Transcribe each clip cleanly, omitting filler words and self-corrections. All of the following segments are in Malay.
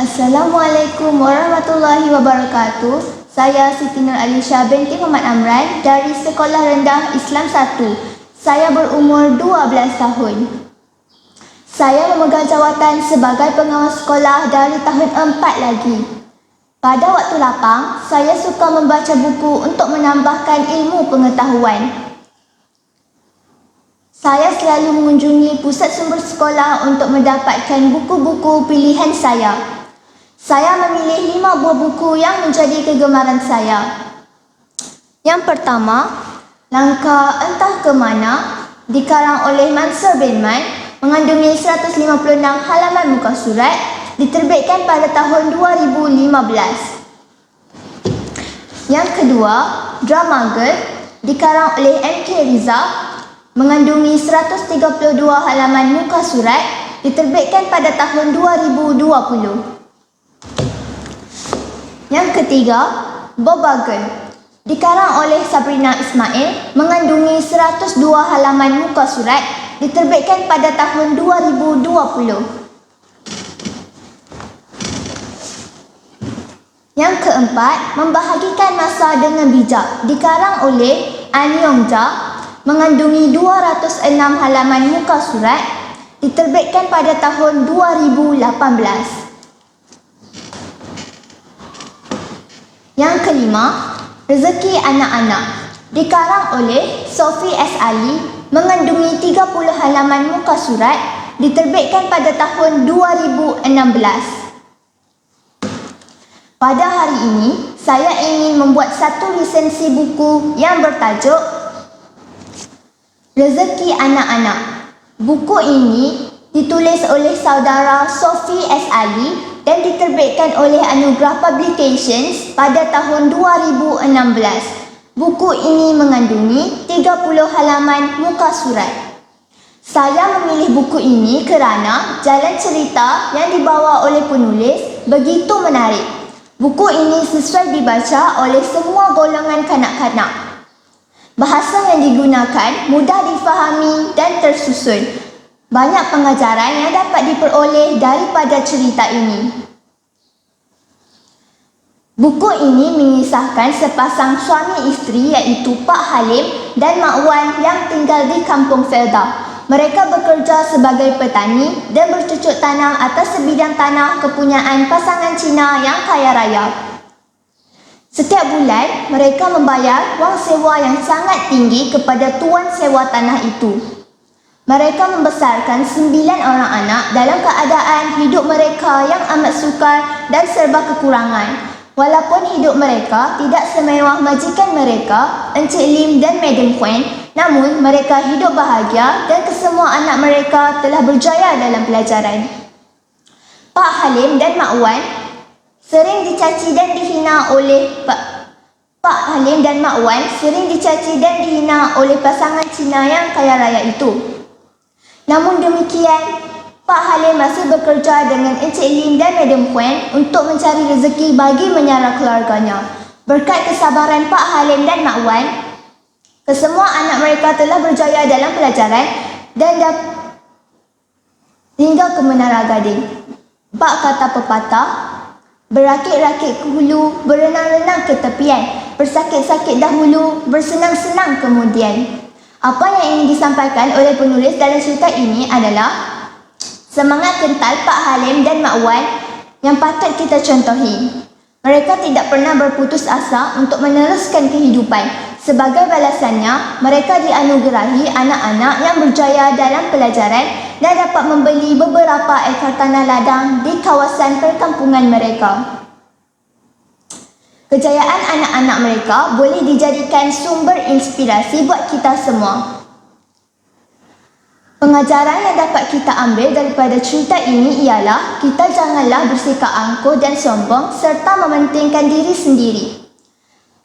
Assalamualaikum warahmatullahi wabarakatuh. Saya Siti Nur Alisha binti Muhammad Amran dari Sekolah Rendah Islam 1. Saya berumur 12 tahun. Saya memegang jawatan sebagai pengawas sekolah dari tahun 4 lagi. Pada waktu lapang, saya suka membaca buku untuk menambahkan ilmu pengetahuan. Saya selalu mengunjungi pusat sumber sekolah untuk mendapatkan buku-buku pilihan saya. Saya memilih 5 buah buku yang menjadi kegemaran saya. Yang pertama, Langkah Entah ke Mana, dikarang oleh Mansur bin Man, mengandungi 156 halaman muka surat, diterbitkan pada tahun 2015. Yang kedua, Drama Girl, dikarang oleh M.K. Riza, mengandungi 132 halaman muka surat, diterbitkan pada tahun 2020. Yang ketiga, Boba Girl, dikarang oleh Sabrina Ismail, mengandungi 102 halaman muka surat, diterbitkan pada tahun 2020. Yang keempat, Membahagikan Masa dengan Bijak, dikarang oleh An Yongja, mengandungi 206 halaman muka surat, diterbitkan pada tahun 2018. Yang kelima, Rezeki Anak-anak, dikarang oleh Sophie S. Ali, mengandungi 30 halaman muka surat, diterbitkan pada tahun 2016. Pada hari ini, saya ingin membuat satu lisensi buku yang bertajuk Rezeki Anak-anak. Buku ini ditulis oleh saudara Sophie S. Ali dan diterbitkan oleh Anugerah Publications pada tahun 2016. Buku ini mengandungi 30 halaman muka surat. Saya memilih buku ini kerana jalan cerita yang dibawa oleh penulis begitu menarik. Buku ini sesuai dibaca oleh semua golongan kanak-kanak. Bahasa yang digunakan mudah difahami dan tersusun. Banyak pengajaran yang dapat diperoleh daripada cerita ini. Buku ini mengisahkan sepasang suami isteri iaitu Pak Halim dan Mak Wan yang tinggal di Kampung Felda. Mereka bekerja sebagai petani dan bercucuk tanam atas sebidang tanah kepunyaan pasangan Cina yang kaya raya. Setiap bulan, mereka membayar wang sewa yang sangat tinggi kepada tuan sewa tanah itu. Mereka membesarkan 9 orang anak dalam keadaan hidup mereka yang amat sukar dan serba kekurangan. Walaupun hidup mereka tidak semewah majikan mereka, Encik Lim dan Madam Huan, namun mereka hidup bahagia dan kesemua anak mereka telah berjaya dalam pelajaran. Pak Halim dan Mak Wan sering dicaci dan dihina oleh Pak Halim dan Mak Wan sering dicaci dan dihina oleh pasangan Cina yang kaya raya itu. Namun demikian, Pak Halim masih bekerja dengan Encik Lim dan Madam Huan untuk mencari rezeki bagi menyara keluarganya. Berkat kesabaran Pak Halim dan Mak Wan, kesemua anak mereka telah berjaya dalam pelajaran dan hingga ke Menara Gading. Bak kata pepatah, berakit-rakit ke hulu, berenang-renang ke tepian, bersakit-sakit dahulu, bersenang-senang kemudian. Apa yang ingin disampaikan oleh penulis dalam cerita ini adalah semangat kental Pak Halim dan Mak Wan yang patut kita contohi. Mereka tidak pernah berputus asa untuk meneruskan kehidupan. Sebagai balasannya, mereka dianugerahi anak-anak yang berjaya dalam pelajaran dan dapat membeli beberapa ekar tanah ladang di kawasan perkampungan mereka. Kejayaan anak-anak mereka boleh dijadikan sumber inspirasi buat kita semua. Pengajaran yang dapat kita ambil daripada cerita ini ialah kita janganlah bersikap angkuh dan sombong serta mementingkan diri sendiri.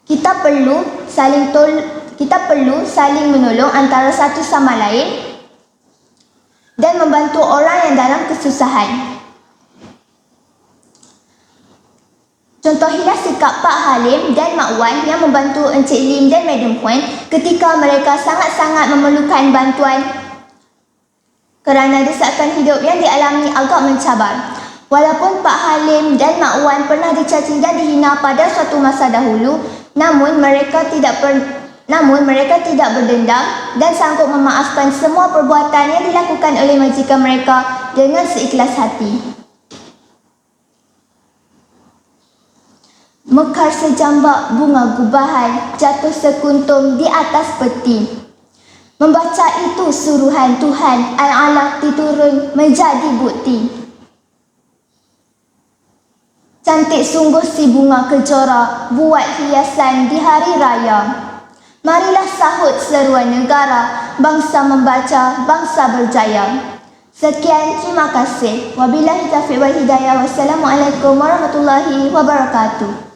Kita perlu saling menolong antara satu sama lain dan membantu orang yang dalam kesusahan. Contohilah sikap Pak Halim dan Mak Wan yang membantu Encik Lim dan Madam Huan ketika mereka sangat-sangat memerlukan bantuan kerana desakan hidup yang dialami agak mencabar. Walaupun Pak Halim dan Mak Wan pernah dicaci dan dihina pada suatu masa dahulu, namun mereka tidak berdendam dan sanggup memaafkan semua perbuatan yang dilakukan oleh majikan mereka dengan seikhlas hati. Mekar sejambak bunga gubahan, jatuh sekuntum di atas peti. Membaca itu suruhan Tuhan, Al-Alaq diturun menjadi bukti. Cantik sungguh si bunga kejora, buat hiasan di hari raya. Marilah sahut seruan negara, bangsa membaca, bangsa berjaya. Sekian, terima kasih. Wabillahi taufiq wal hidayah. Wassalamualaikum warahmatullahi wabarakatuh.